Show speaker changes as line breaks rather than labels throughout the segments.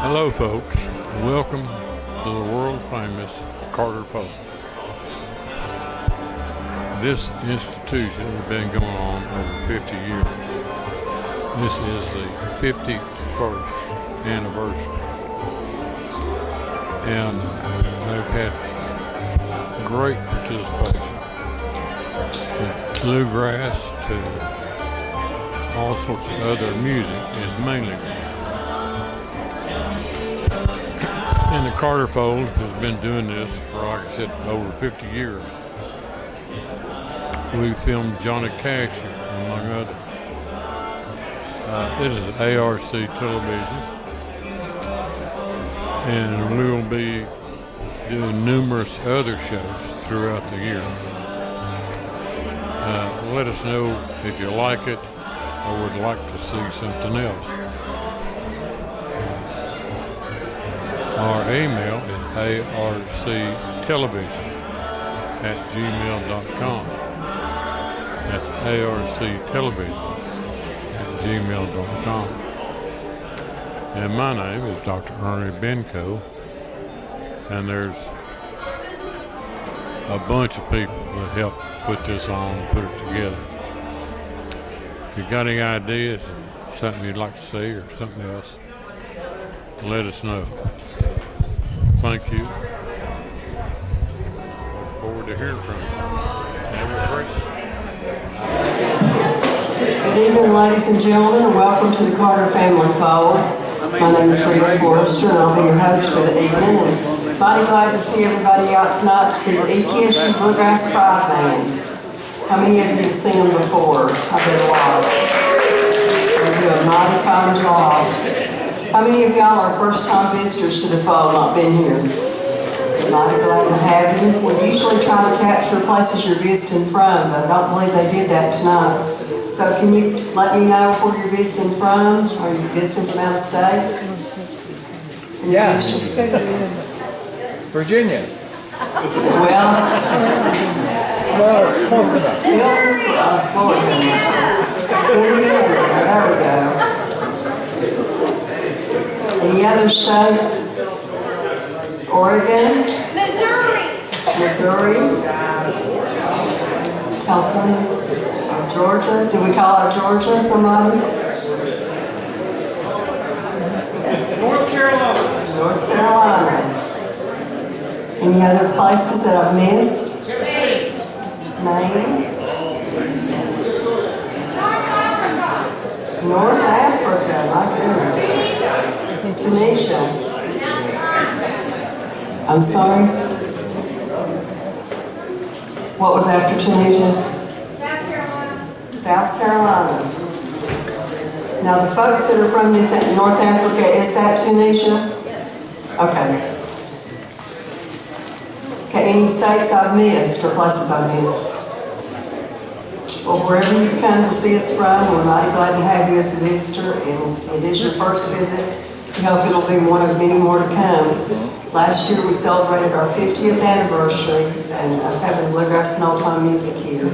Hello folks, welcome to the world famous Carter Folk. This institution has been going on over 50 years. This is the 51st anniversary. And they've had great participation from Bluegrass to all sorts of other music is mainly. And the Carter Fold has been doing this for, like I said, over 50 years. We filmed Johnny Cash here, among others. This is ARC television. And we will be doing numerous other shows throughout the year. Let us know if you like it or would like to see something else. Our email is arctelevision@gmail.com. That's arctelevision@gmail.com. And my name is Dr. Ernie Benko, and there's a bunch of people that helped put this on and put it together. If you got any ideas, something you'd like to see or something else, let us know. Thank you. Look forward to hearing from you. Have a great day.
Good evening, ladies and gentlemen, and welcome to the Carter Family Fold. My name is Rita Forrester, and I'll be your host for the evening. And mighty glad to see everybody out tonight to see the ETSU Bluegrass Pride Band. How many of you have seen them before? I bet a lot. They do a mighty fine job. How many of y'all are first-time visitors to the fold, not been here? Mighty glad to have you. We usually try to capture places you're visiting from, but I don't believe they did that tonight. So can you let me know where you're visiting from? Are you visiting from out of state?
Yeah. Virginia.
Well,
Close enough.
Hills of Florida. Indiana, there we go. Any other states? Oregon? Missouri? California? Or Georgia? Do we call out Georgia, somebody?
North Carolina.
North Carolina. Any other places that I've missed? Maine? North Africa, my goodness. Tunisia. I'm sorry? What was after Tunisia? South Carolina. Now the folks that are from North Africa, is that Tunisia? Okay. Okay, any states I've missed or places I've missed? Well, wherever you've come to see us from, we're mighty glad to have you as a visitor, and it is your first visit. We hope it'll be one of many more to come. Last year we celebrated our 50th anniversary of having bluegrass and old-time music here,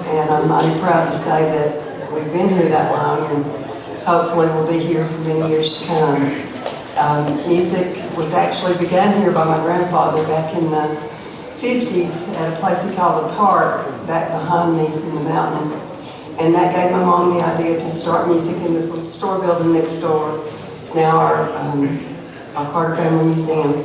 and I'm mighty proud to say that we've been here that long, and hopefully we'll be here for many years to come. Music was actually begun here by my grandfather back in the 50s at a place he called the Park, back behind me in the mountain. And that gave my mom the idea to start music in this little store building next door. It's now our Carter Family Museum.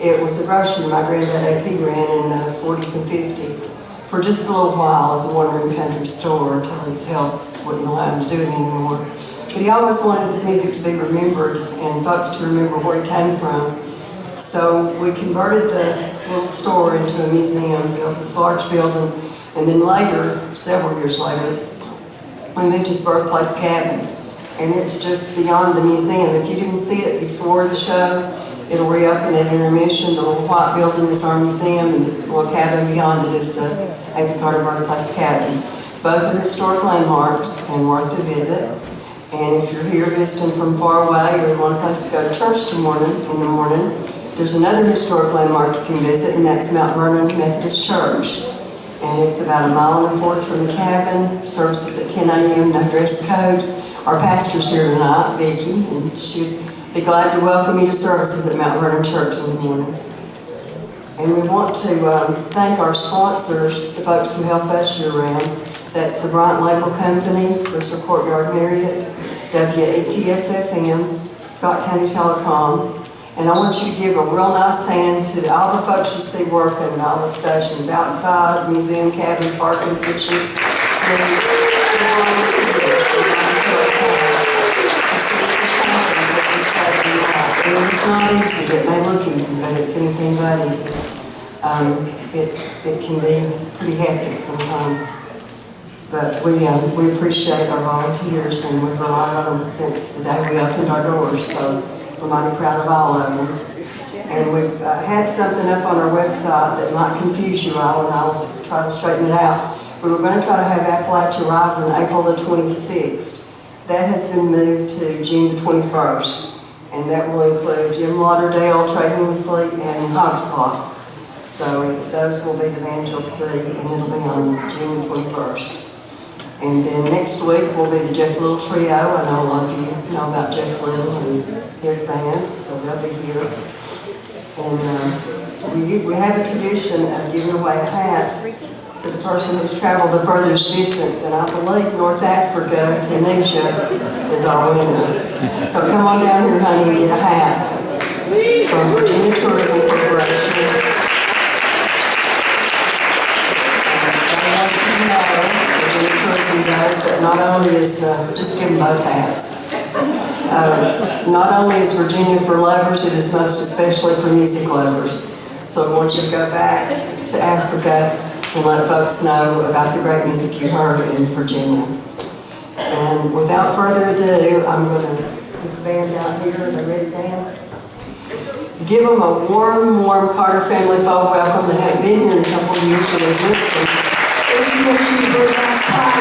It was a grocery my granddad AP ran in the 40s and 50s for just a little while as a wandering country store until his health wouldn't allow him to do it anymore. But he always wanted his music to be remembered and folks to remember where he came from. So we converted the little store into a museum, built this large building, and then later, several years later, we moved his birthplace cabin. And it's just beyond the museum. If you didn't see it before the show, it'll reopen at intermission. The little white building is our museum, and the little cabin beyond it is the A.P. Carter Birthplace Cabin. Both are historic landmarks and worth a visit. And if you're here visiting from far away or you want a place to go to church in the morning, there's another historic landmark you can visit, and that's Mount Vernon Methodist Church. And it's about 1.25 miles from the cabin. Services at 10 a.m., no dress code. Our pastor's here tonight, Vicki, and she'll be Be glad to welcome you to services at Mount Vernon Church in the morning. And we want to thank our sponsors, the folks who help us year-round. That's the Bryant Label Company, Bristol Courtyard Marriott, WETSFM, Scott County Telecom. And I want you to give a real nice hand to all the folks you see working at all the stations outside, museum, cabin, parking, kitchen. It's not easy, it may look easy, but it's anything but easy. It can be pretty hectic sometimes. But we appreciate our volunteers, and we've relied on them since the day we opened our doors, so we're mighty proud of all of them. And we've had something up on our website that might confuse you all, and I'll try to straighten it out. We were going to try to have Appalachia Rise on April the 26th. That has been moved to June the 21st. And that will include Jim Lauderdale, Trey Hensley, and Hogslaw. So those will be the bands you'll see, and it'll be on June 21st. And then next week will be the Jeff Little Trio. I know a lot of you know about Jeff Little and his band, so they'll be here. And we have a tradition of giving away a hat to the person who's traveled the furthest distance, and I believe North Africa, Tunisia, is our winner. So come on down here, honey, and get a hat from Virginia Tourism Corporation. I want you to know, Virginia Tourism does, that not only is, just give them both hats. Not only is Virginia for lovers, it is most especially for music lovers. So I want you to go back to Africa and let folks know about the great music you heard in Virginia. And without further ado, I'm going to put the band out here. Are they ready, Dan? Give them a warm Carter family folk welcome. They haven't been here in a couple of years, so they've missed them. ETSU Bluegrass Band.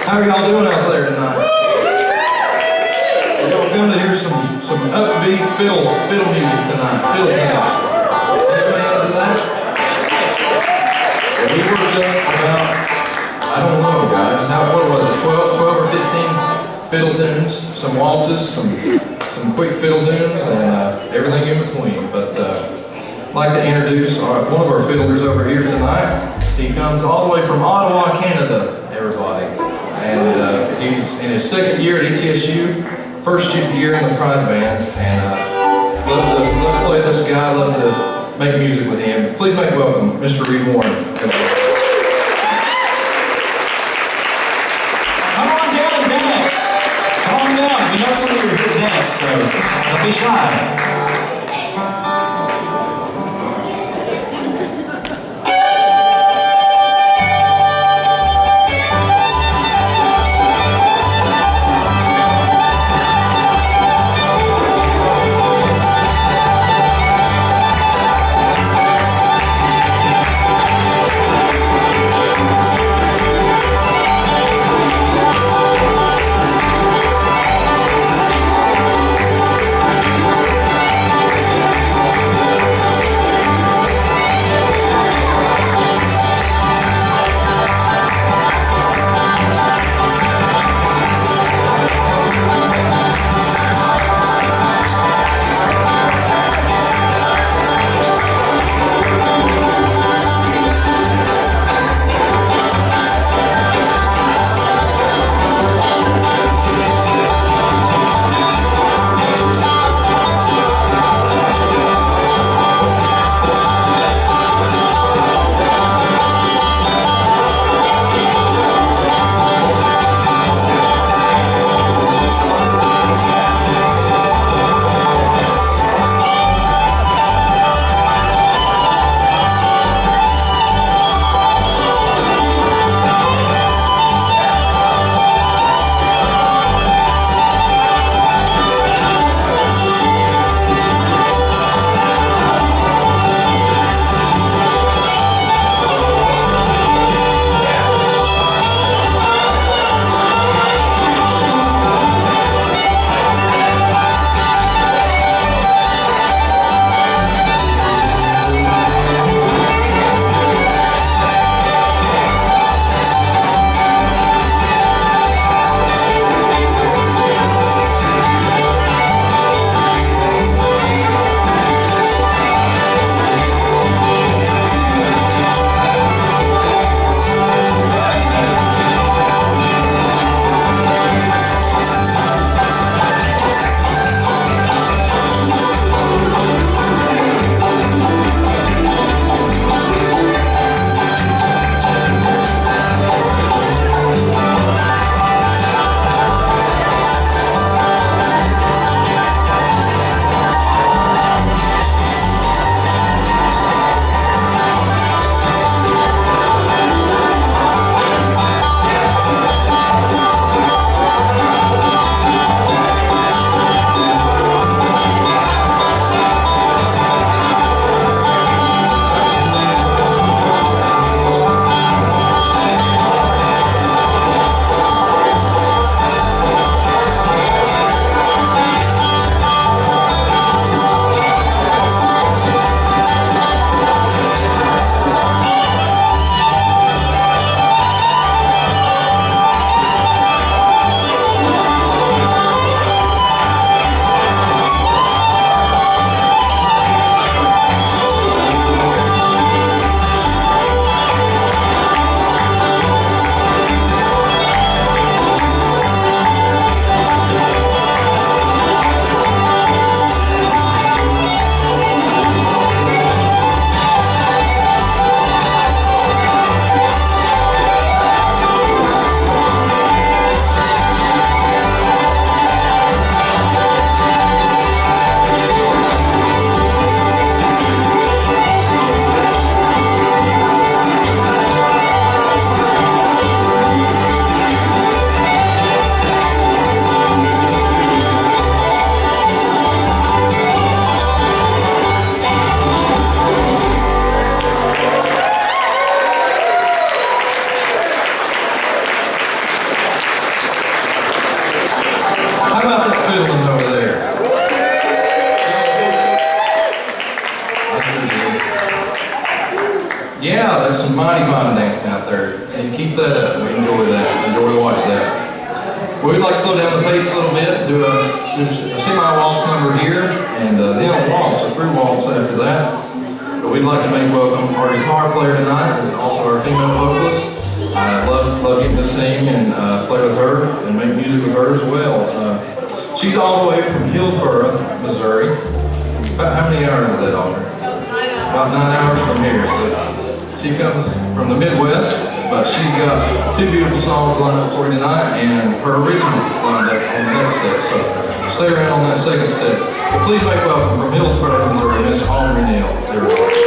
How are y'all doing out there tonight? Y'all come to hear some upbeat fiddle music tonight, fiddle tunes. Anybody into that? We worked up about, I don't know guys, what was it, 12 or 15 fiddle tunes, some waltzes, some quick fiddle tunes, and everything in between. But I'd like to introduce one of our fiddlers over here tonight. He comes all the way from Ottawa, Canada, everybody. And he's in his second year at ETSU, first year in the Pride Band, and love to play this guy, love to make music with him. Please make welcome Mr. Reed Warren.
Come on down and dance. Come on down. We know some of you are here to dance, so don't be shy.
We'd like to slow down the pace a little bit, do a semi-waltz number here, and then a waltz, a true waltz after that. But we'd like to make welcome our guitar player tonight, is also our female vocalist. I love getting to sing and play with her and make music with her as well. She's all the way from Hillsboro, Missouri. About how many hours is that, Audrey? About 9 hours from here. So she comes from the Midwest, but she's got 2 beautiful songs lined up for you tonight and her original lined up on the next set. So stay around on that second set. But please make welcome from Hillsboro, Missouri, Miss Audrey Neal. Everybody.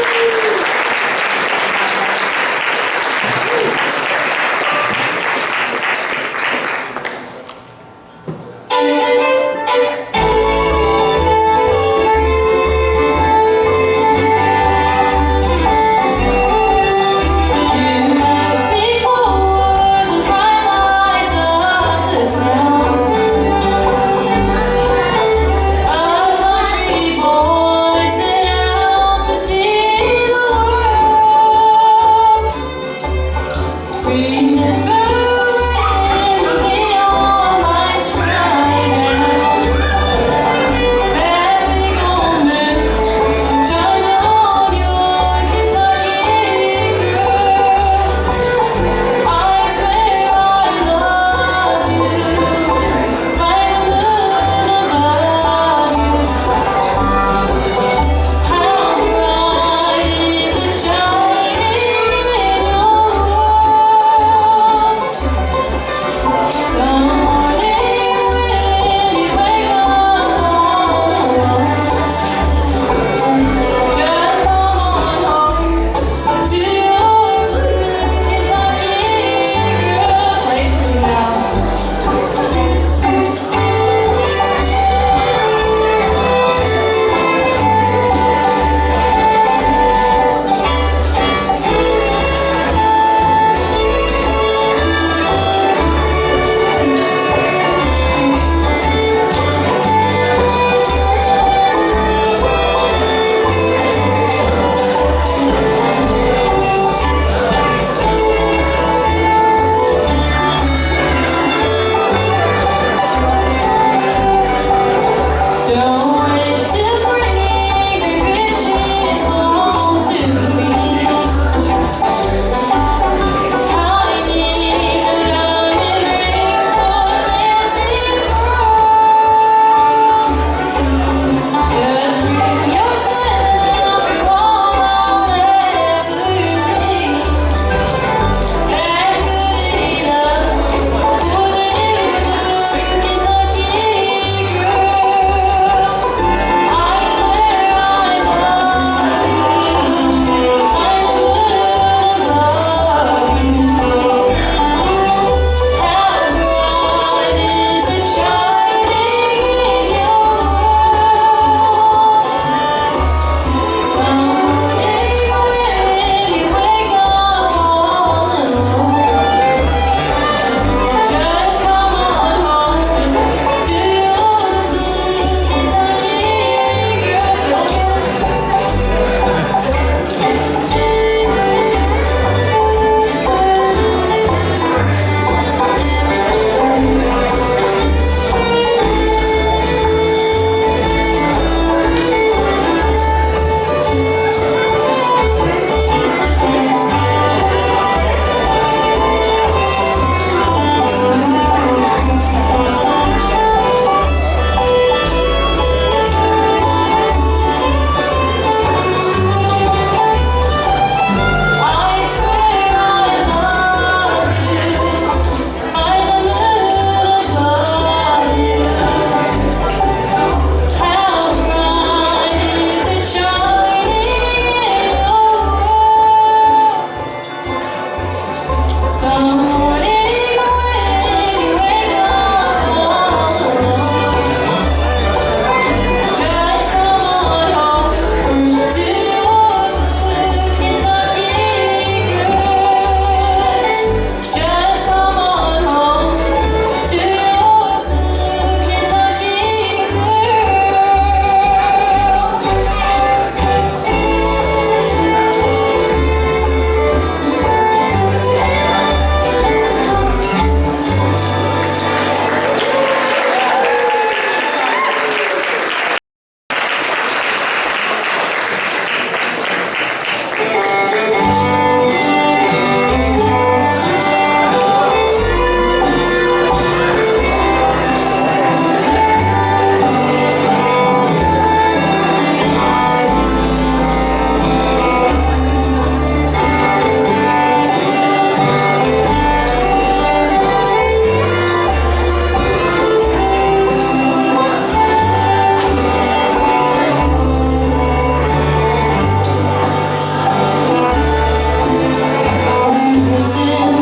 cruising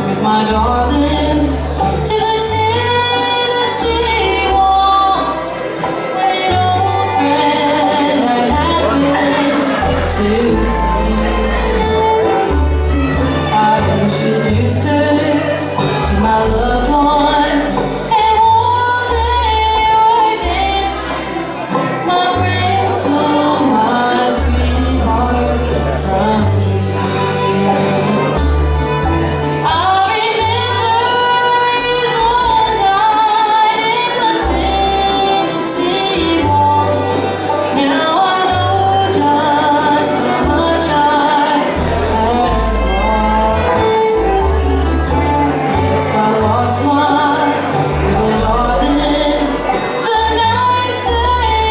with my darling to the Tennessee waltz when an old friend I happened to see. I introduced her to my loved one, and while they were dancing, my brain stole my sweetheart from me. I remember the night in the Tennessee waltz. Now I know just how much I have lost. Yes, I lost my little darling the night they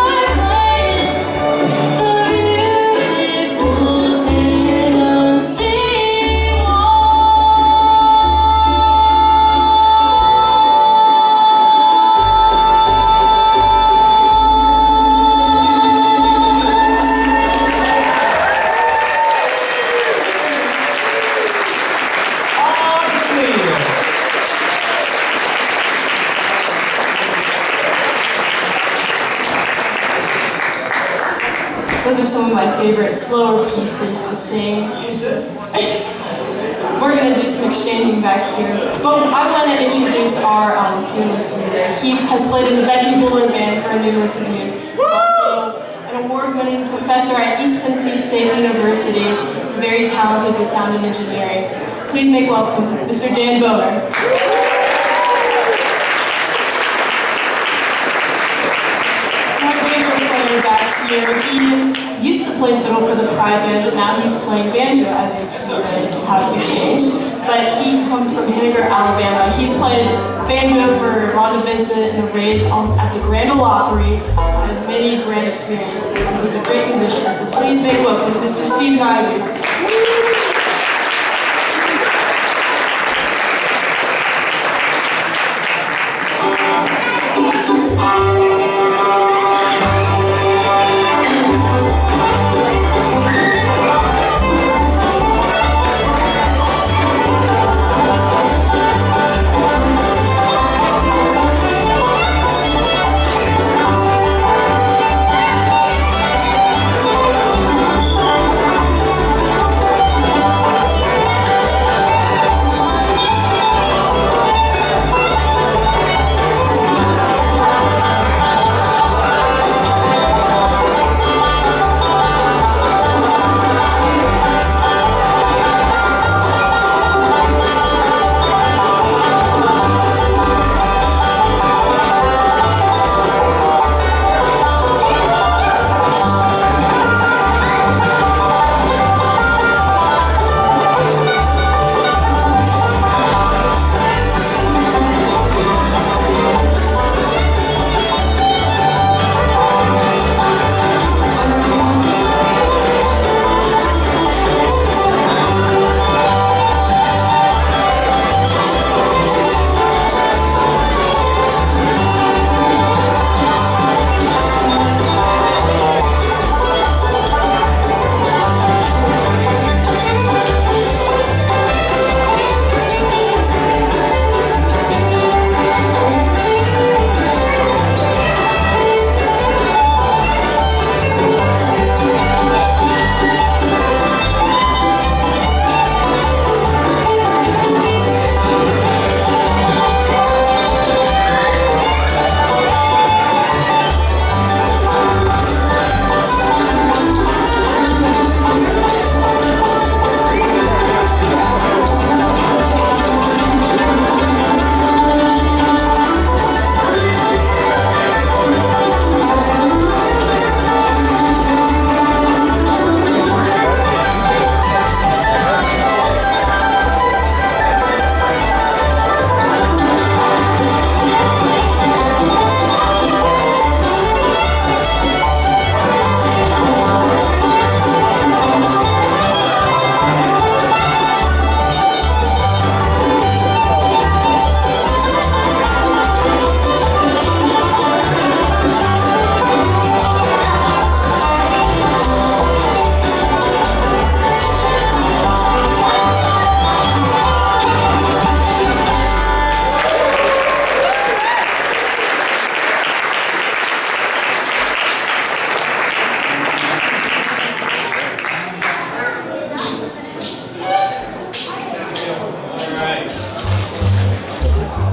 were playing the beautiful Tennessee waltz. Those are some of my favorite slower pieces to sing. We're going to do some exchanging back here. But I want to introduce our pianist leader. He has played in the Becky Bullen Band for numerous of years. He's also an award-winning professor at East Tennessee State University, very talented with sound and engineering. Please make welcome Mr. Dan Boner. My favorite player back here, he used to play fiddle for the Pride Band, but now he's playing banjo, as you've seen and have exchanged. But he comes from Henniker, Alabama. He's played banjo for Rhonda Vincent and the Ridge at the Grand Ole Opry. He's had many grand experiences, and he's a great musician. So please make welcome Mr. Stephen Ivey.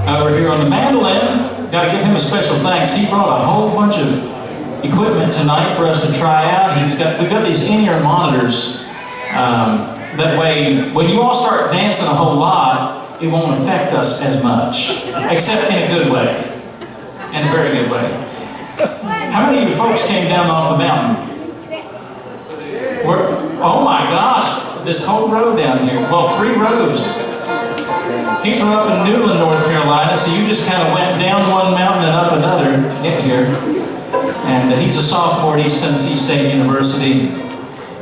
over here on the mandolin. Got to give him a special thanks. He brought a whole bunch of equipment tonight for us to try out. We've got these in-ear monitors. That way, when you all start dancing a whole lot, it won't affect us as much, except in a good way, in a very good way. How many of you folks came down off the mountain? Oh my gosh, this whole road down here. Well, 3 rows. He's from up in Newland, North Carolina, so you just kind of went down one mountain and up another to get here. And he's a sophomore at East Tennessee State University.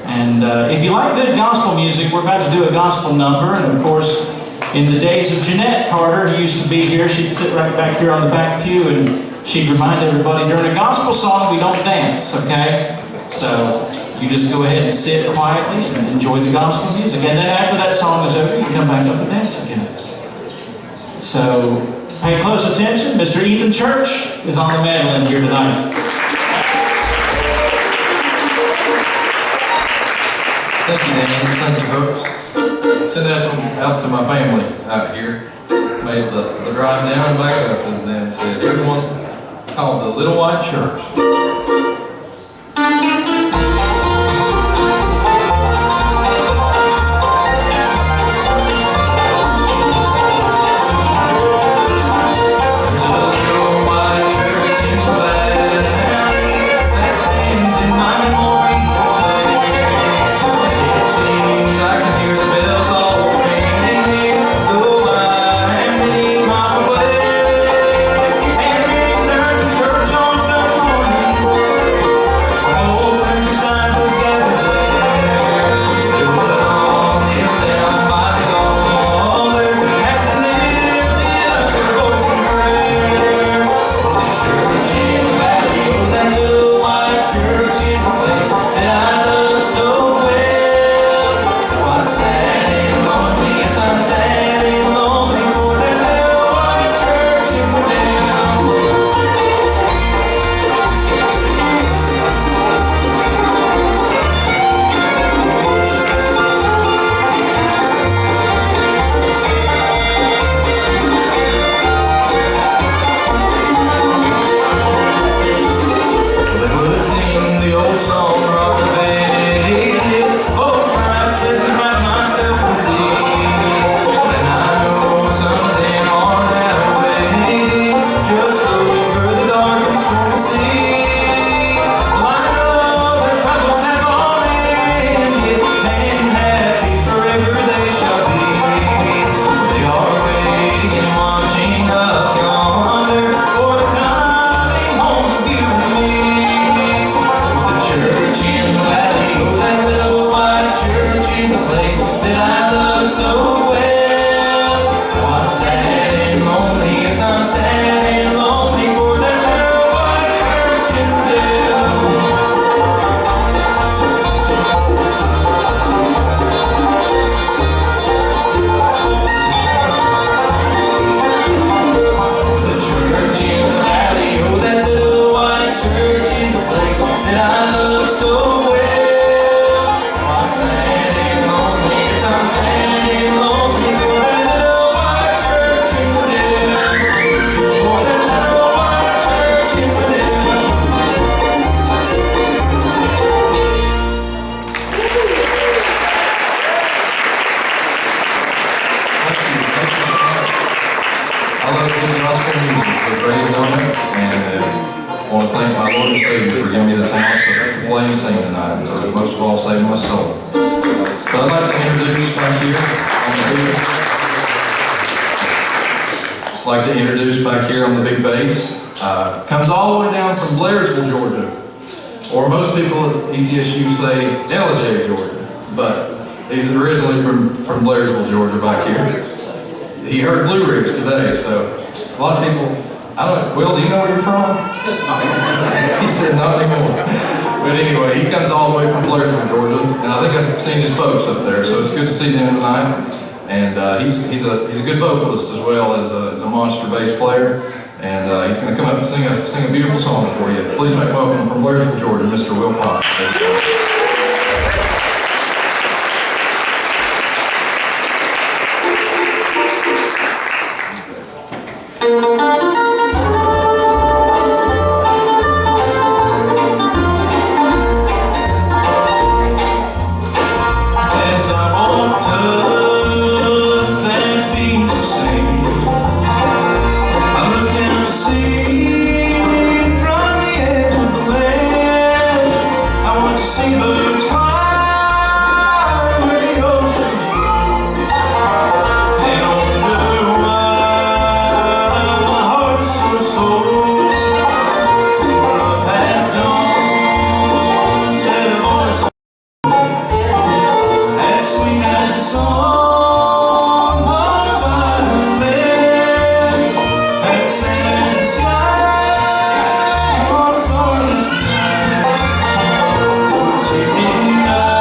And if you like good gospel music, we're about to do a gospel number. And of course, in the days of Jeanette Carter, who used to be here, she'd sit right back here on the back pew and she'd remind everybody during a gospel song, we don't dance, okay? So you just go ahead and sit quietly and enjoy the gospel music. And then after that song is over, you come back up and dance again. So pay close attention. Mr. Ethan Church is on the mandolin here tonight.
Thank you, Dan. Thank you, folks. Send this one out to my family out here. Made the drive down and back up, as Dan said. Here's one called The Little White Church. Comes all the way down from Blairsville, Georgia. Or most people at ETSU say Ellijay, Georgia. But he's originally from Blairsville, Georgia, back here. He heard Blue Ridge today, so a lot of people, Will, do you know where you're from? He said not anymore. But anyway, he comes all the way from Blairsville, Georgia. And I think I've seen his folks up there, so it's good to see him tonight. And he's a good vocalist as well as a monster bass player. And he's going to come up and sing a beautiful song for you. Please make welcome from Blairsville, Georgia, Mr. Will Potts.
song on a violin that sang the sky was starless night. Teary eyed,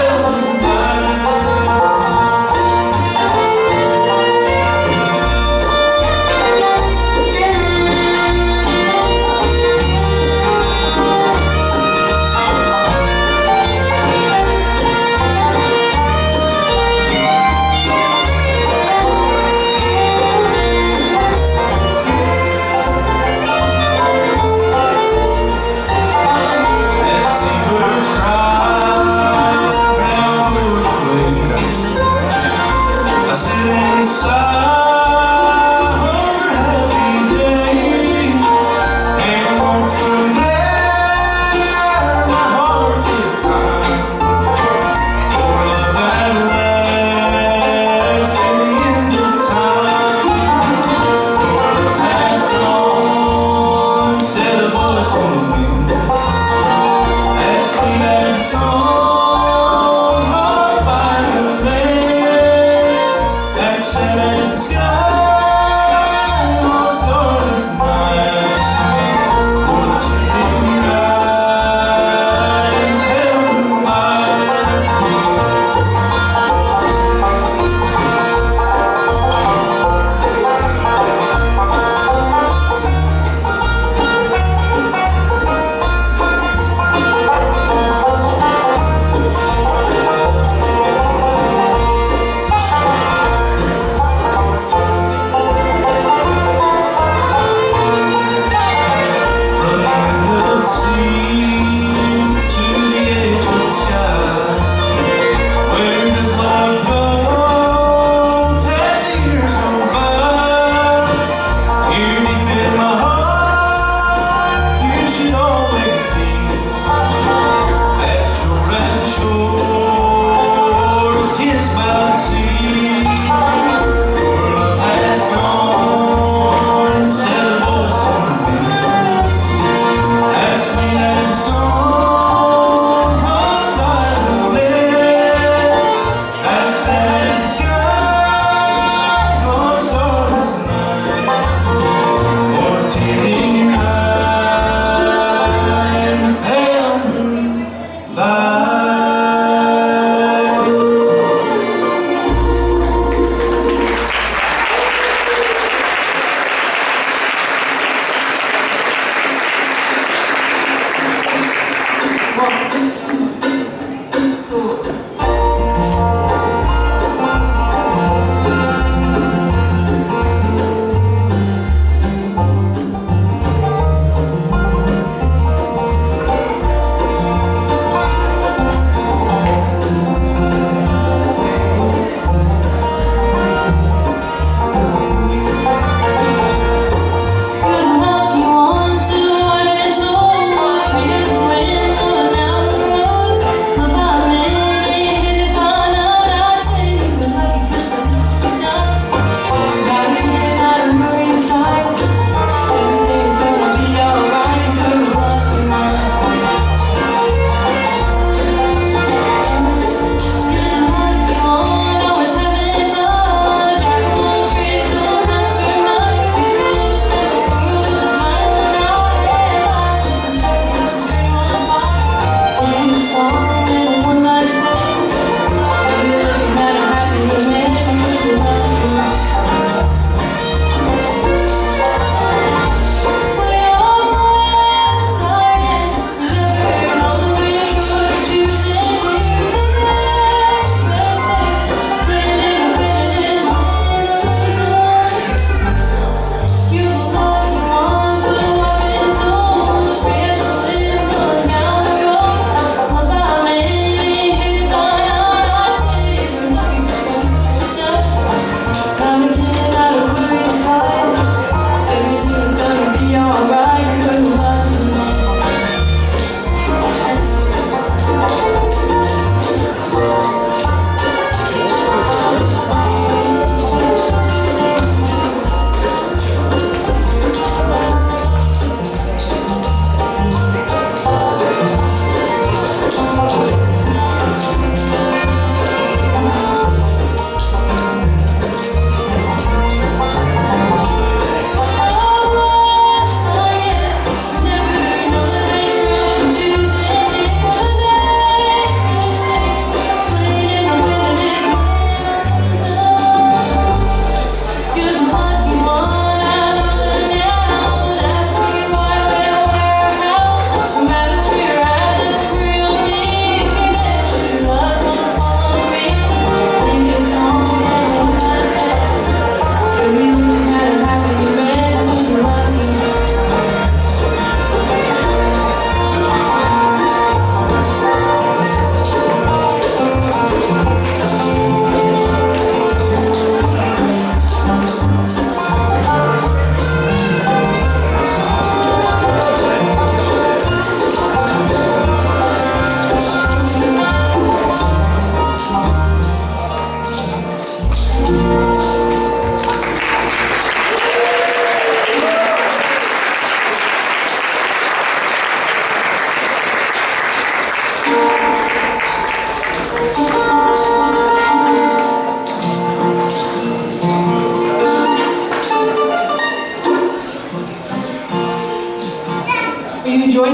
pale and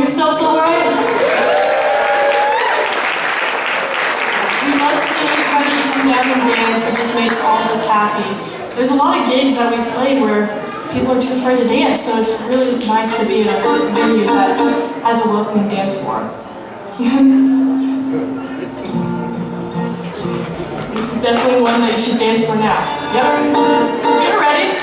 yourselves all right? We love seeing everybody come down and dance. It just makes all of us happy. There's a lot of gigs that we play where people are too afraid to dance, so it's really nice to be in a venue that has a welcoming dance floor. This is definitely one that you should dance for now. Yep. Get ready.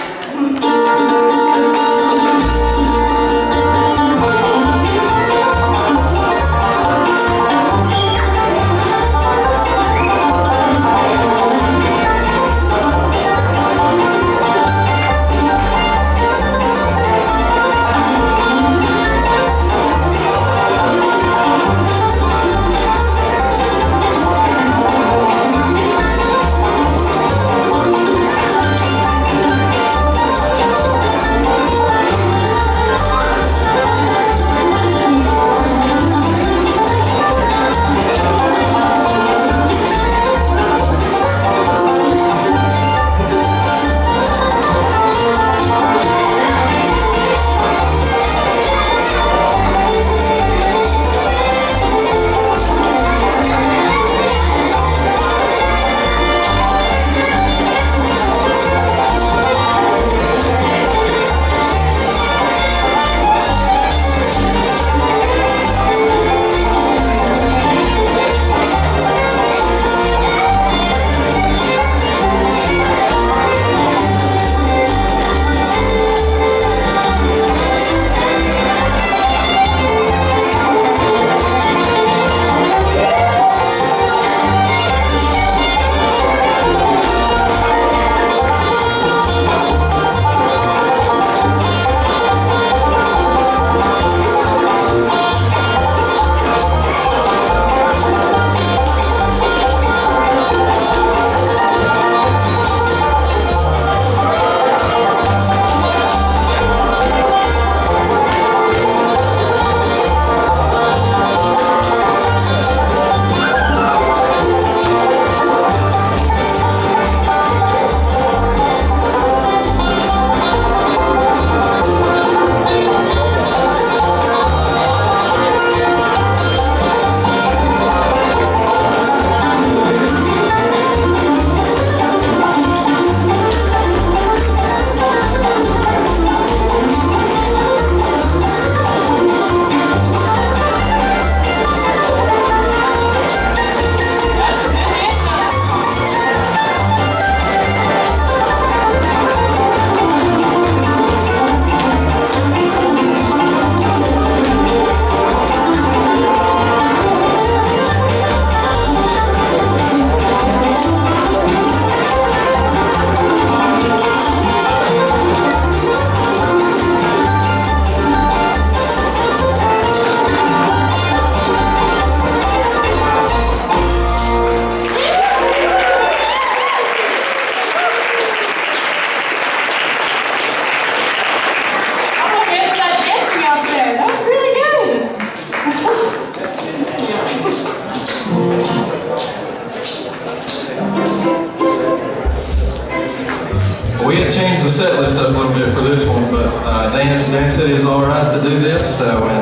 We had changed the set list up a little bit for this one, but Dan said he was all right to do this, so I'm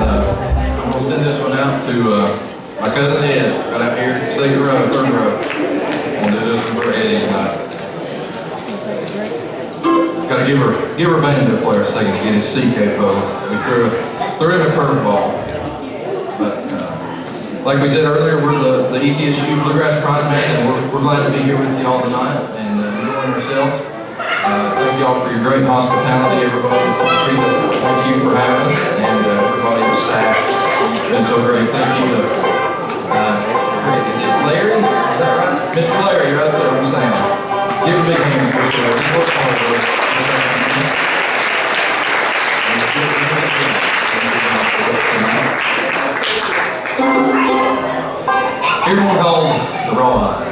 gonna send this one out to my cousin Ed, right out here, second row, third row. I'm gonna do this one for Eddie tonight. Gotta give her banjo player a second to get his C capo. We threw him a curveball, but like we said earlier, we're the ETSU Bluegrass Prize Man, and we're glad to be here with you all tonight and enjoying ourselves. Thank you all for your great hospitality, everybody. Thank you for having us, and everybody, the staff. It's been so great. Thank you to, is it Larry? Is that right? Mr. Larry, right there on the sound. Give a big hand for Mr. Larry. He worked hard for us. Here's one called The Raw Eye.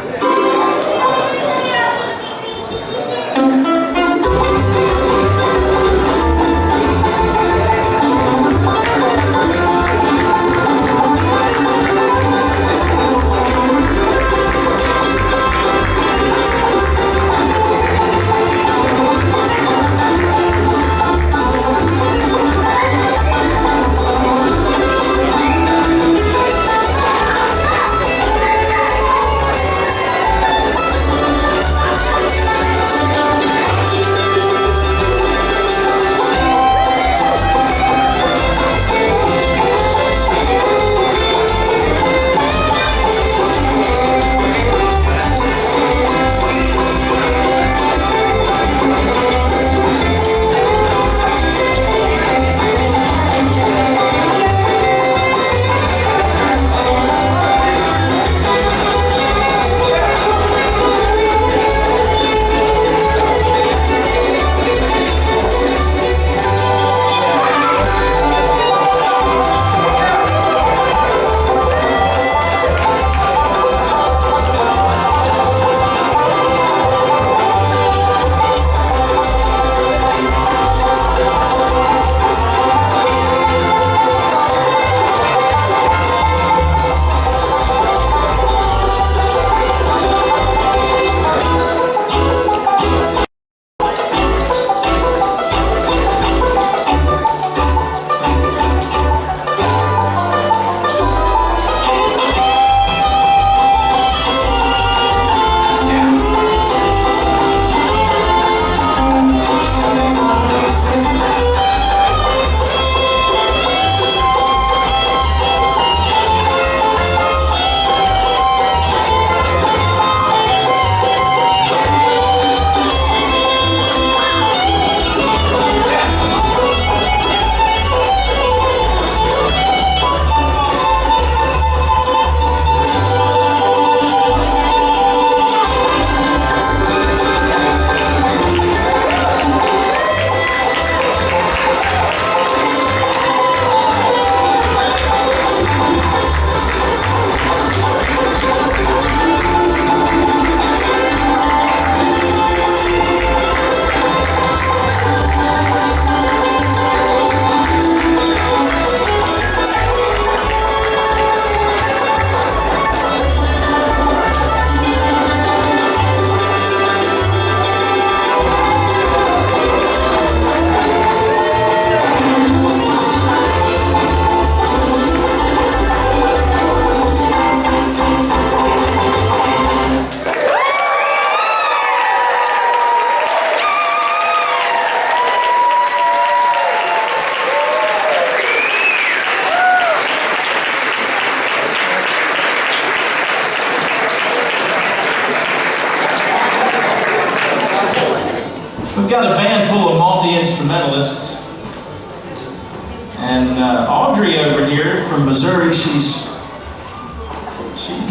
We've got a band full of multi-instrumentalists. And Audrey over here from Missouri, she's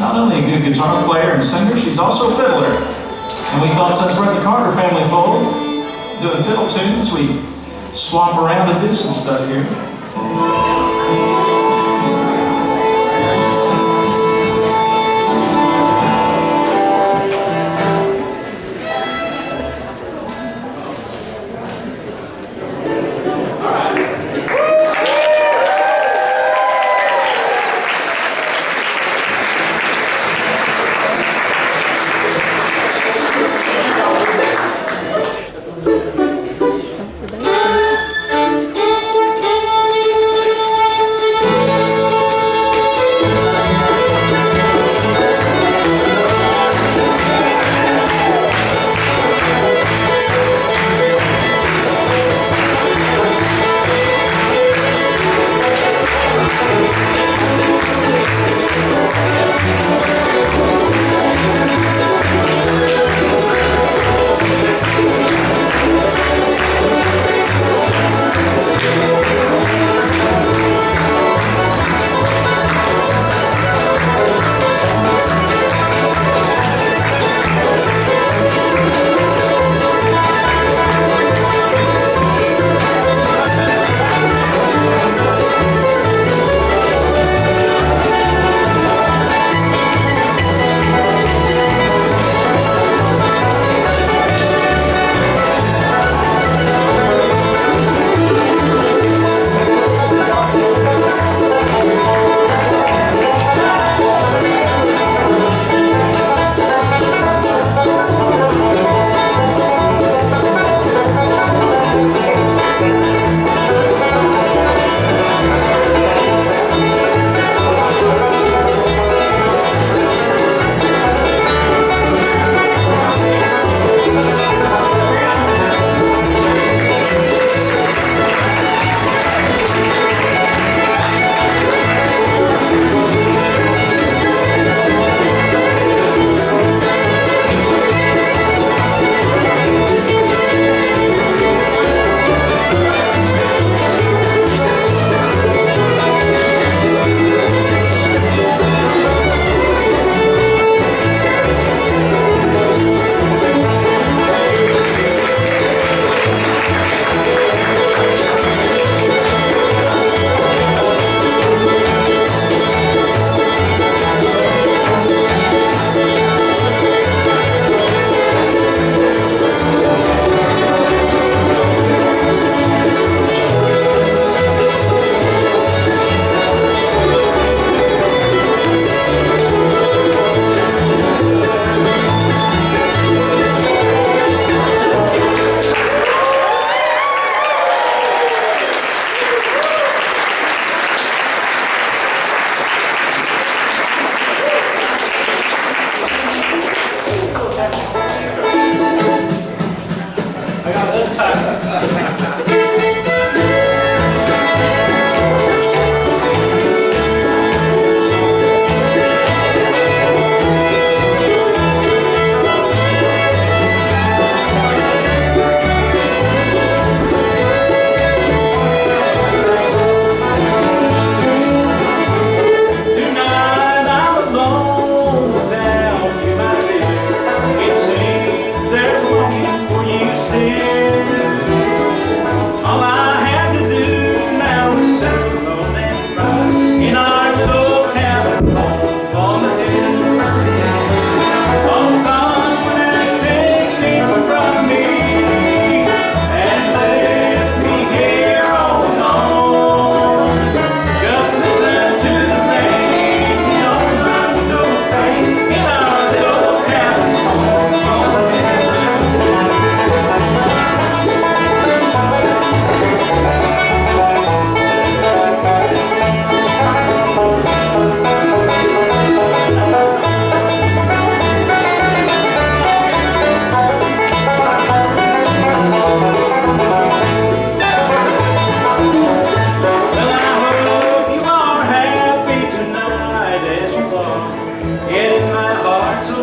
not only a good guitar player and singer, she's also a fiddler. And we thought since we're at the Carter family fold, doing fiddle tunes, we swap around and do some stuff here.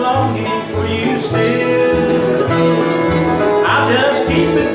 longing for you still. I'll just keep it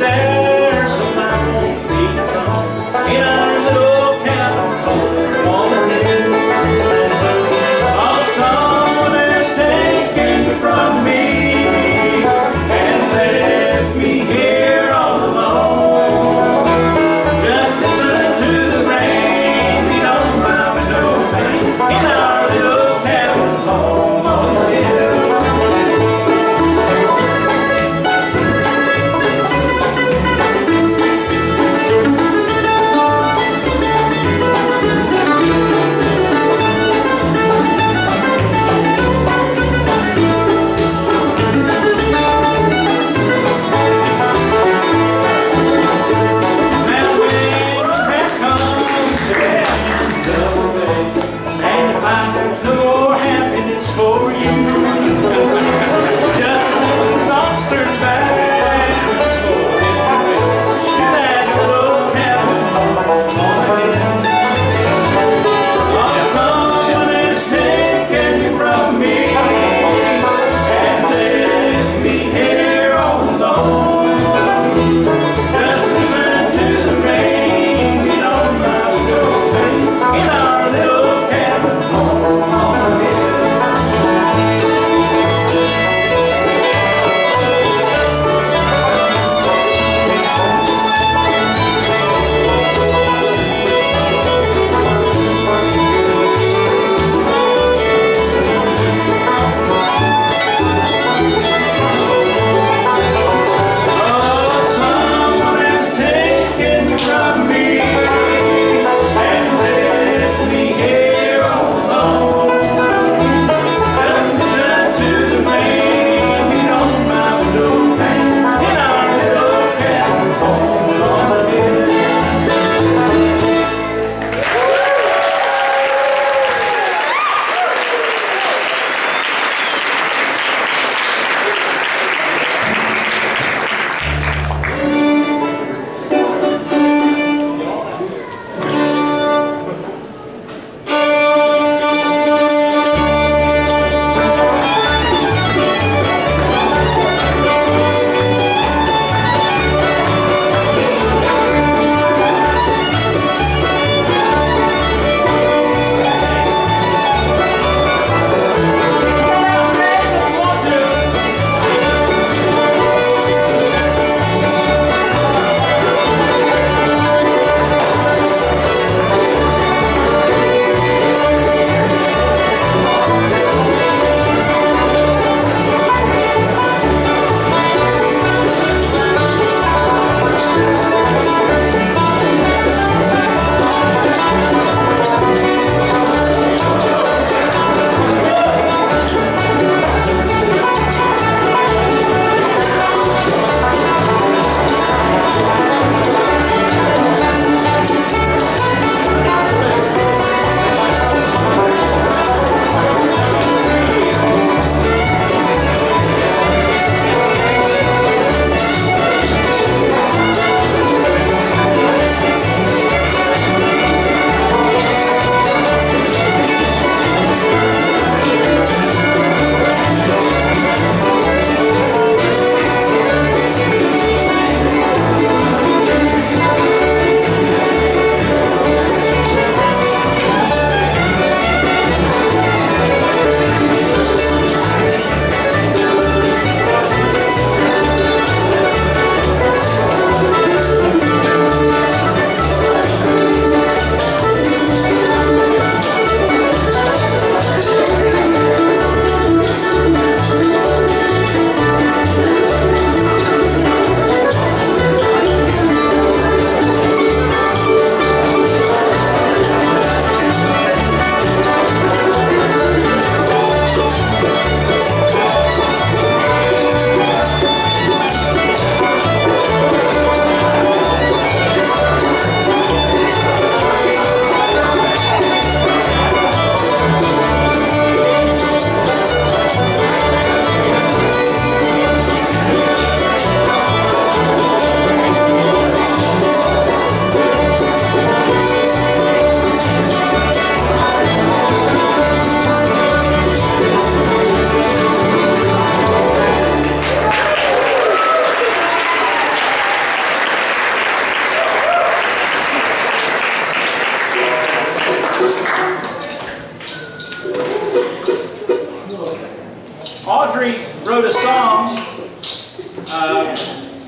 Audrey wrote a song.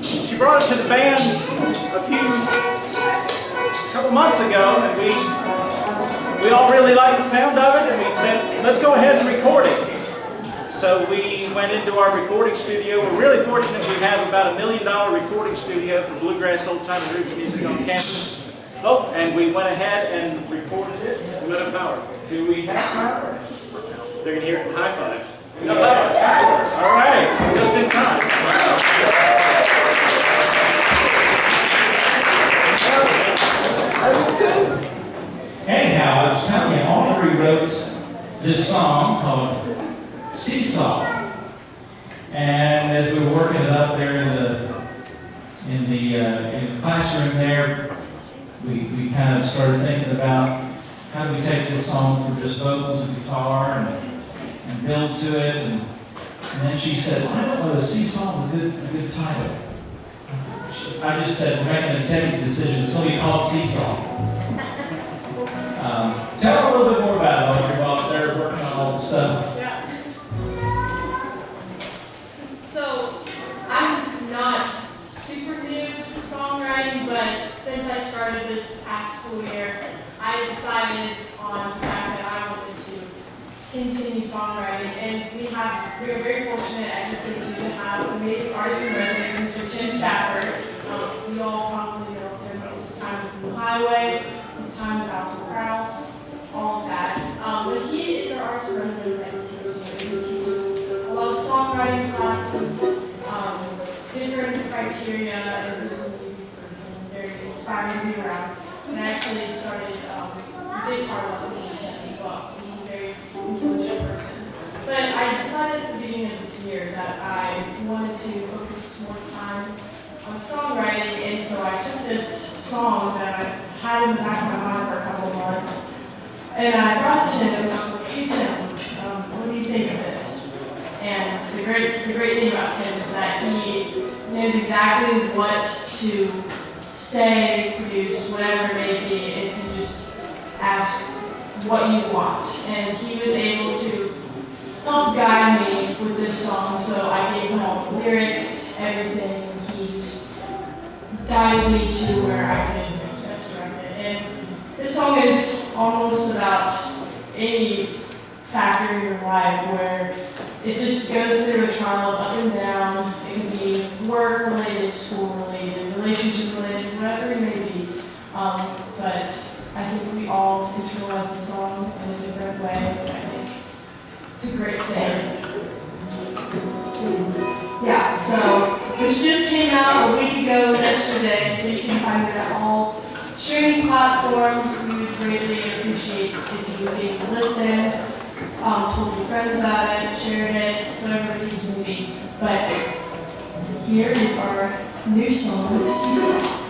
She brought it to the band a couple months ago, and we all really liked the sound of it, and we said, let's go ahead and record it. So we went into our recording studio. We're really fortunate we have about $1 million recording studio for bluegrass, old-time and roots music on campus. Oh, and we went ahead and recorded it with power. Do we have power? They're going to hear it in high fives. We got power. All right, just in time.
Anyhow, I was telling you, Audrey wrote this song called Seesaw. And as we were working it up there in the classroom there, we kind of started thinking about how do we take this song from just vocals and guitar and build to it. And then she said, I don't know, is Seesaw a good title? I just said, we're making an executive decision. It's going to be called Seesaw. Tell a little bit more about it, Audrey, while they're working on all the stuff.
Yeah. So, I'm not super new to songwriting, but since I started this past school year, I decided on the fact that I wanted to continue songwriting. And we are very fortunate at ETSU to have amazing artists and residents, Mr. Tim Stafford. We all probably know him. It's Time with Blue Highway, it's Time with House of Krause, all of that. But he is our artist in residence at ETSU. He teaches a lot of songwriting classes, different criteria, and he's a music person, very inspiring to be around. And I actually started guitar lessons with him as well, so he's a very influential person. But I decided at the beginning of this year that I wanted to focus more time on songwriting, and so I took this song that I had in the back of my mind for a couple of months, and I brought it to him, and I was like, hey Tim, what do you think of this? And the great thing about Tim is that he knows exactly what to say, produce, whatever it may be, if you just ask what you want. And he was able to help guide me with this song, so I gave him all the lyrics, everything. He just guided me to where I could best direct it. And this song is almost about any factor in your life where it just goes through a trial of up and down. It can be work related, school related, relationship related, whatever it may be. But I think we all internalize the song in a different way. I think it's a great thing. Yeah, so this just came out a week ago yesterday, so you can find it at all streaming platforms. We would greatly appreciate if you would listen. Told your friends about it, shared it, whatever the case may be. But here is our new song, Seesaw.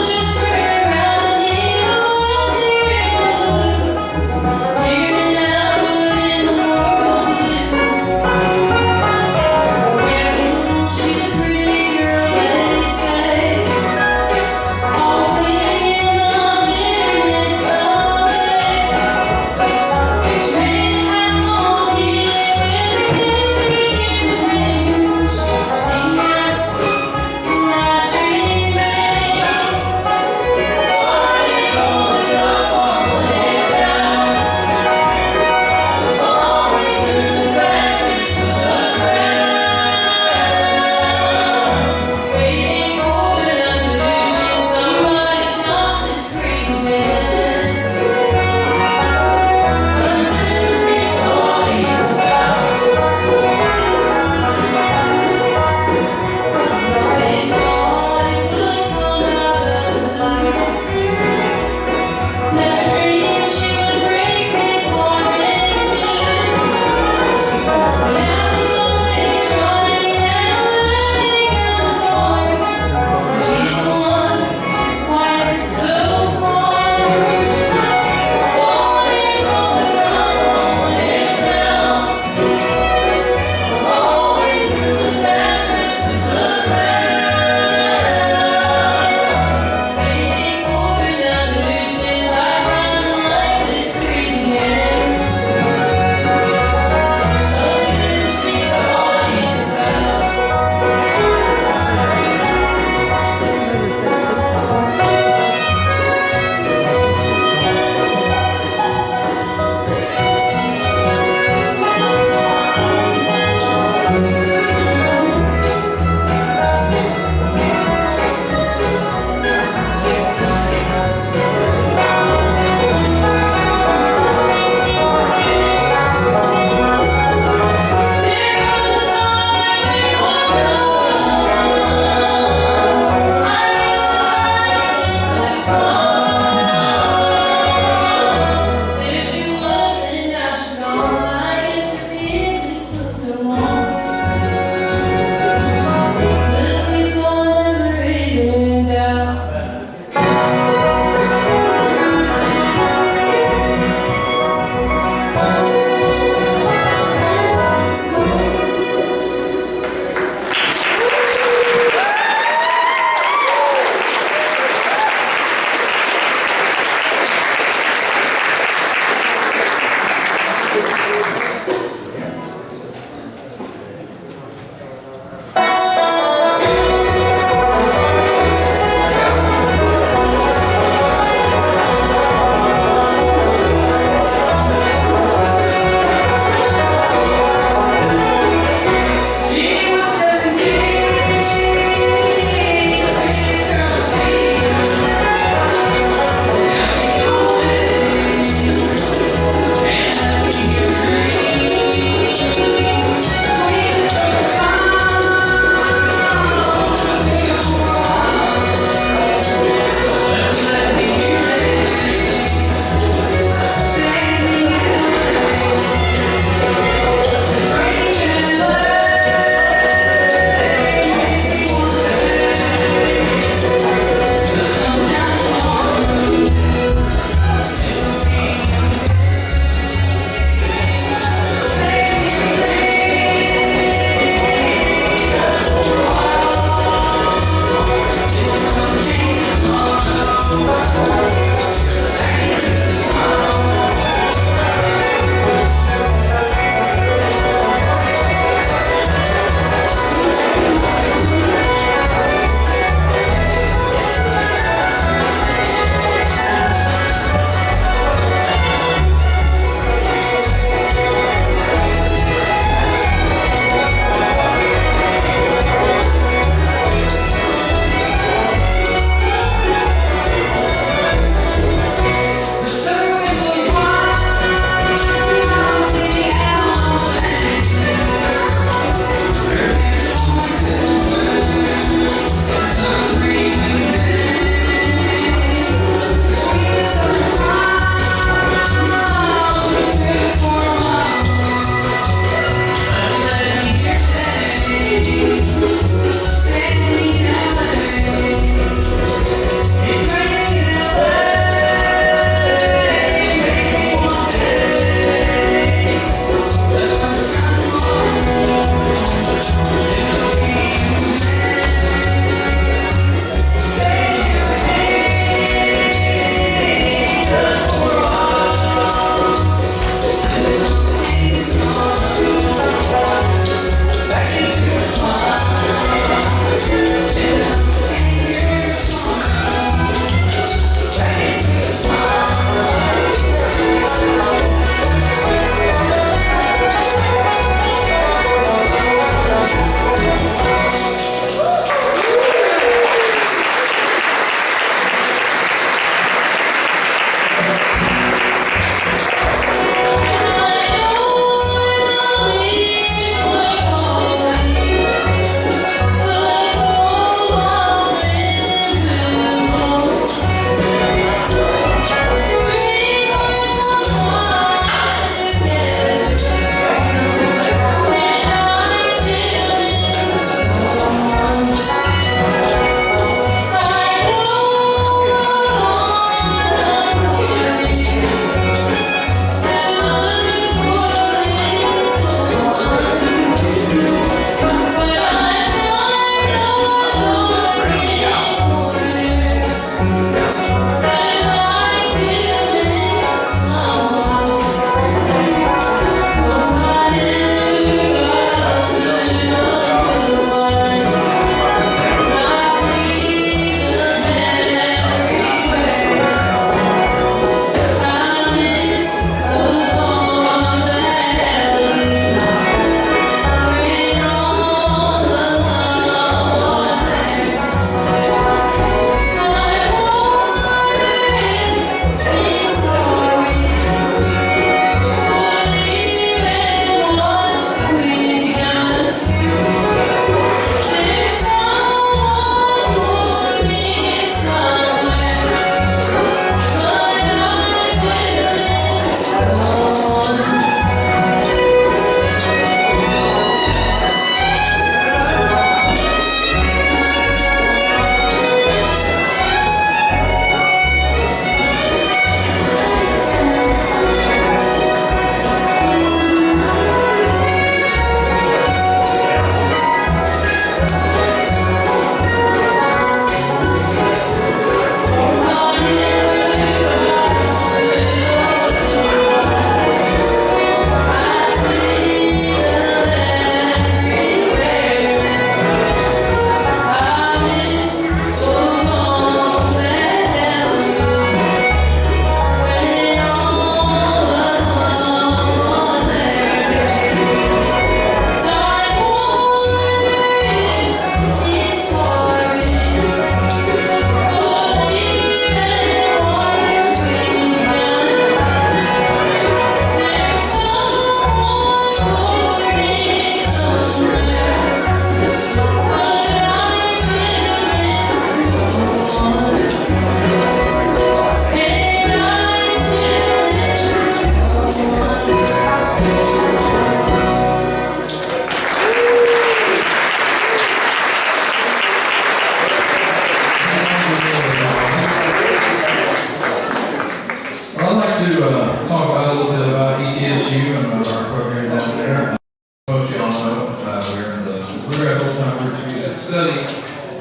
Just around here.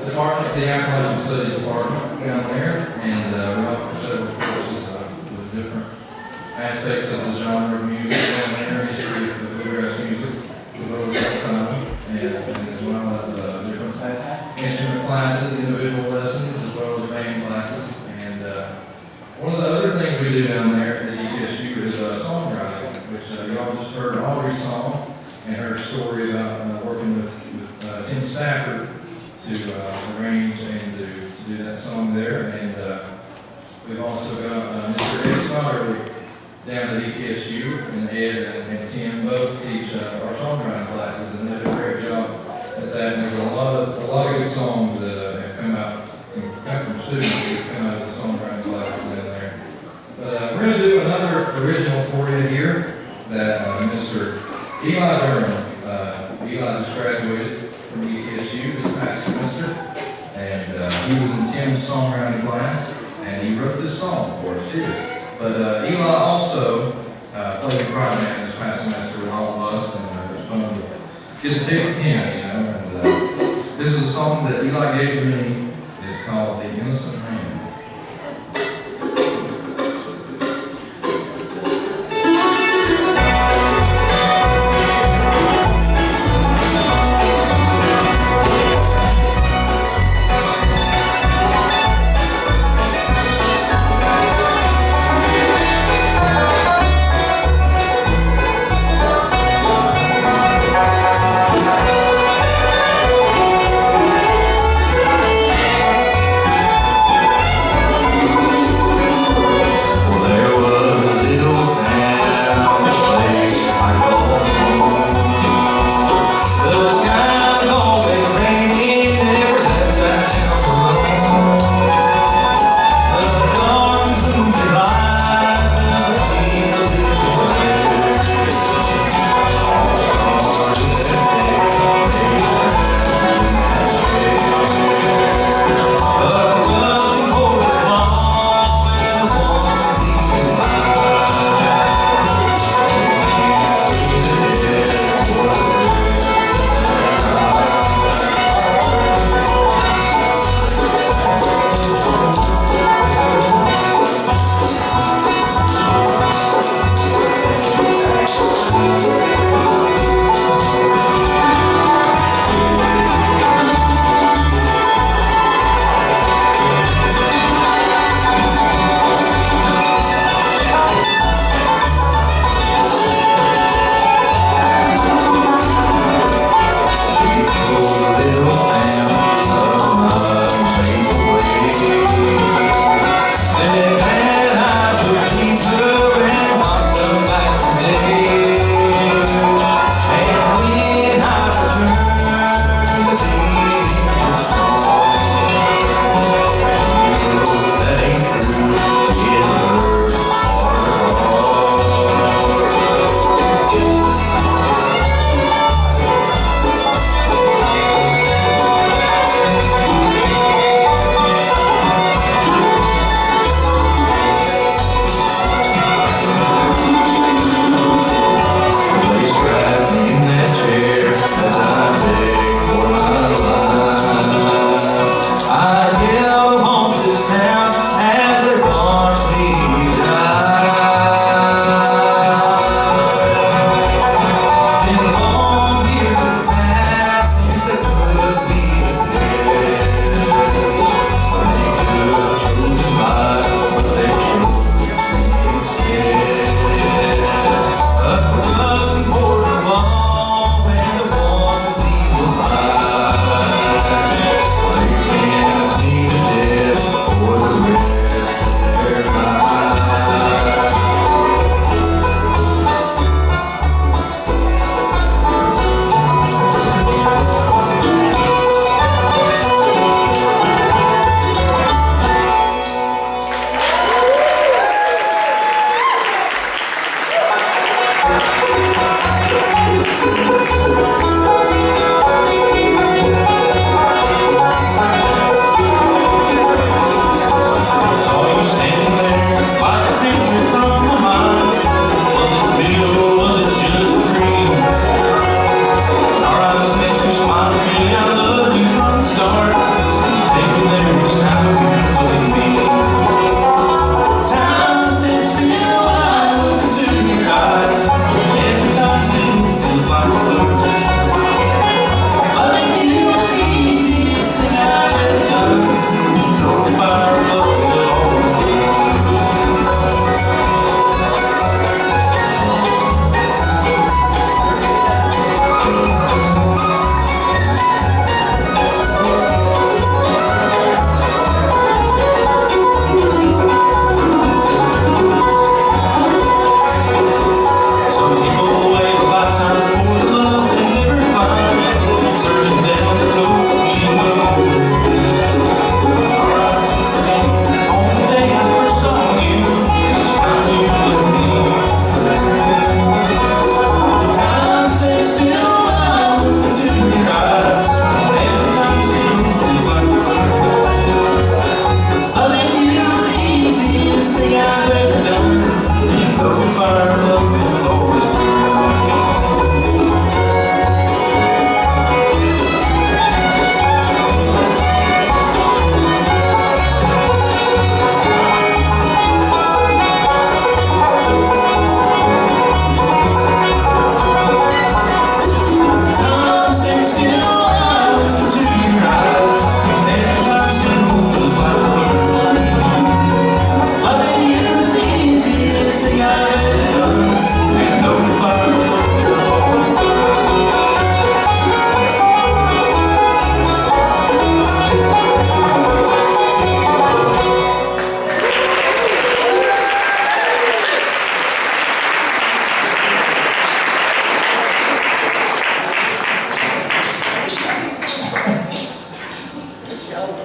department, the Appalachian Studies Department down there, and we offer several courses with different aspects of the genre of music down there, history of the bluegrass music, with over that time, and as well as different instrument classes, individual lessons, as well as band classes. And one of the other things we do down there at the ETSU is songwriting, which y'all just heard Audrey's song and her story about working with Tim Stafford to arrange and to do that song there. And we've also got Mr. Ed Stotterly down at ETSU, and Ed and Tim both teach our songwriting classes, and they do a great job at that. And there's a lot of good songs that have come out from students who have come out of the songwriting classes in there. But we're going to do another original for you here that Mr. Eli Durham. Eli just graduated from ETSU this past semester, and he was in Tim's songwriting class, and he wrote this song for us here. But Eli also played in private band this past semester with all of us, and it was fun to get to pick him, you know. And this is a song that Eli gave to me. It's called "The Innocent Man."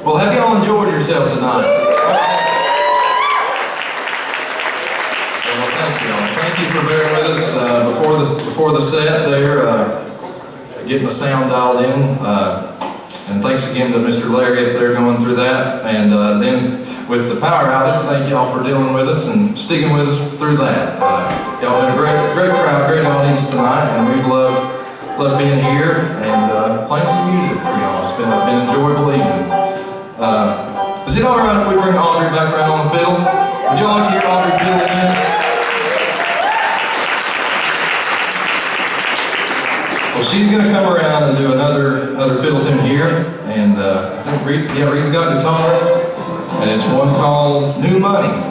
Well, have y'all enjoyed yourself tonight? Well, thank y'all. Thank you for bearing with us before the set there, getting the sound dialed in. And thanks again to Mr. Larry up there going through that. And then with the power outage, thank y'all for dealing with us and sticking with us through that. Y'all been a great crowd, great audience tonight, and we've loved being here and playing some music for y'all. It's been an enjoyable evening. Is it all right if we bring Audrey back around on the fiddle? Would y'all like to hear Audrey fiddle again? Well, she's going to come around and do another fiddle tune here, and I think Reed's got guitar, and it's one called New Money.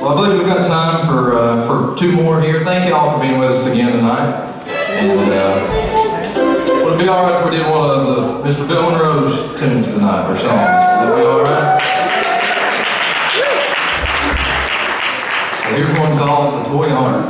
Well, I believe we've got time for two more here. Thank you all for being with us again tonight. And would it be all right if we did one of the Mr. Bill Monroe's tunes tonight, or songs? Would that be all right? Well, here's one called The Toy Heart.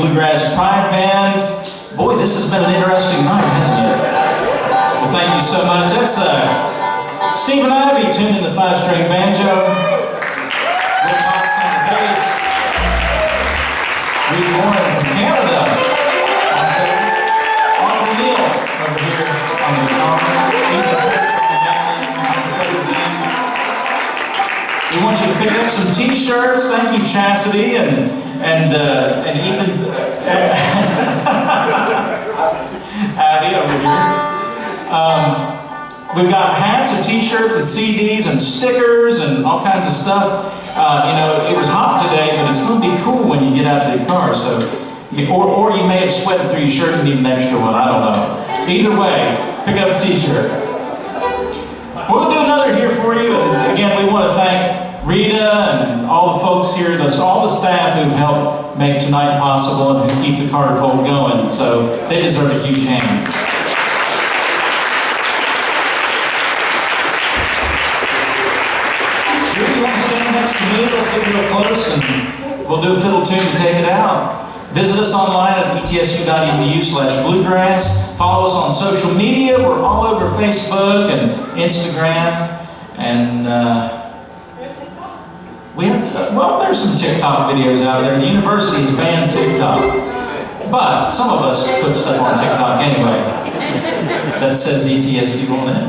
Bluegrass Pride Band. Boy, this has been an interesting night, hasn't it? Well, thank you so much. That's Stephen Ivey tuned in the 5-string banjo. Rick Potts on the bass. Reed Warren from Canada. Audrey Neal over here on the guitar. We want you to pick up some T-shirts. Thank you, Chastity, and even Abby over here. We've got hats and T-shirts and CDs and stickers and all kinds of stuff. You know, it was hot today, but it's going to be cool when you get out to the car. So, or you may have sweated through your shirt and need an extra one. I don't know. Either way, pick up a T-shirt. We'll do another here for you. And again, we want to thank Rita and all the folks here, all the staff who've helped make tonight possible and who keep the Carter Fold going. So they deserve a huge hand. If you want to stand next to me, let's get real close and we'll do a fiddle tune to take it out. Visit us online at etsu.edu/bluegrass. Follow us on social media. We're all over Facebook and Instagram. And we have, well, there's some TikTok videos out there. The university has banned TikTok. But some of us put stuff on TikTok anyway that says ETSU on it.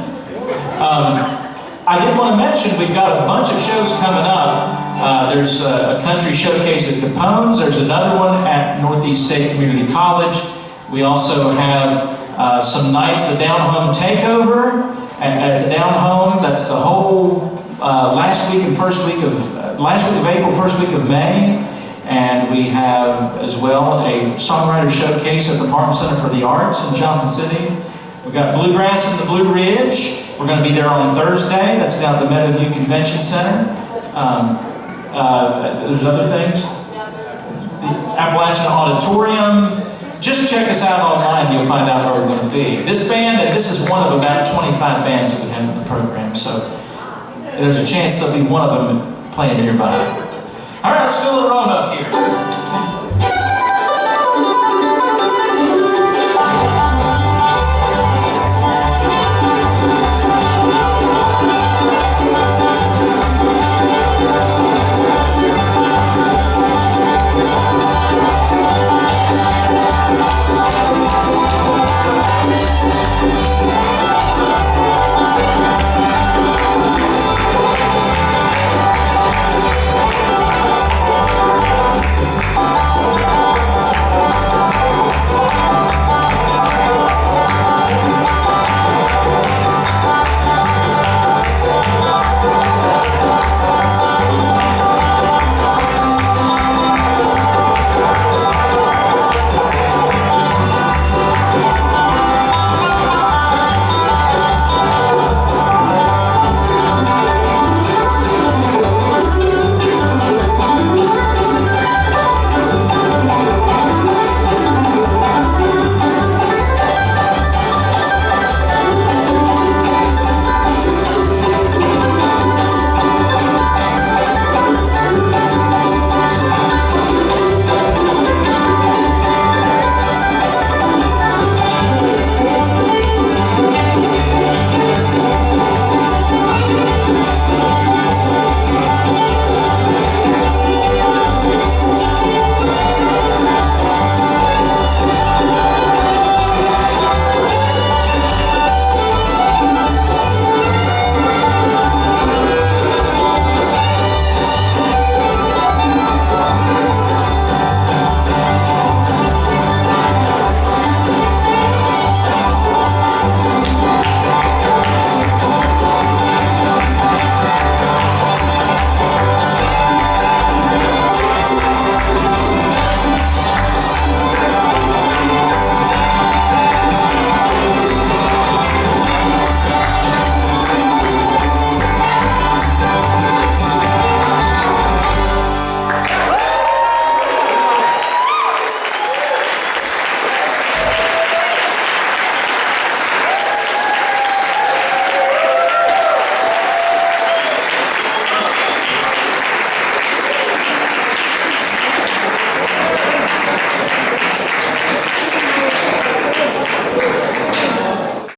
I did want to mention we've got a bunch of shows coming up. There's a country showcase at Capone's. There's another one at Northeast State Community College. We also have some nights, the Down Home Takeover at the Down Home. That's the whole last week of April, first week of May. And we have as well a songwriter showcase at the Department Center for the Arts in Johnson City. We've got Bluegrass in the Blue Ridge. We're going to be there on Thursday. That's down at the Meadowview Convention Center. There's other things. The Appalachian Auditorium. Just check us out online and you'll find out where we're going to be. This band, and this is one of about 25 bands that we have in the program, so there's a chance there'll be one of them playing nearby. All right, let's do a little roll up here.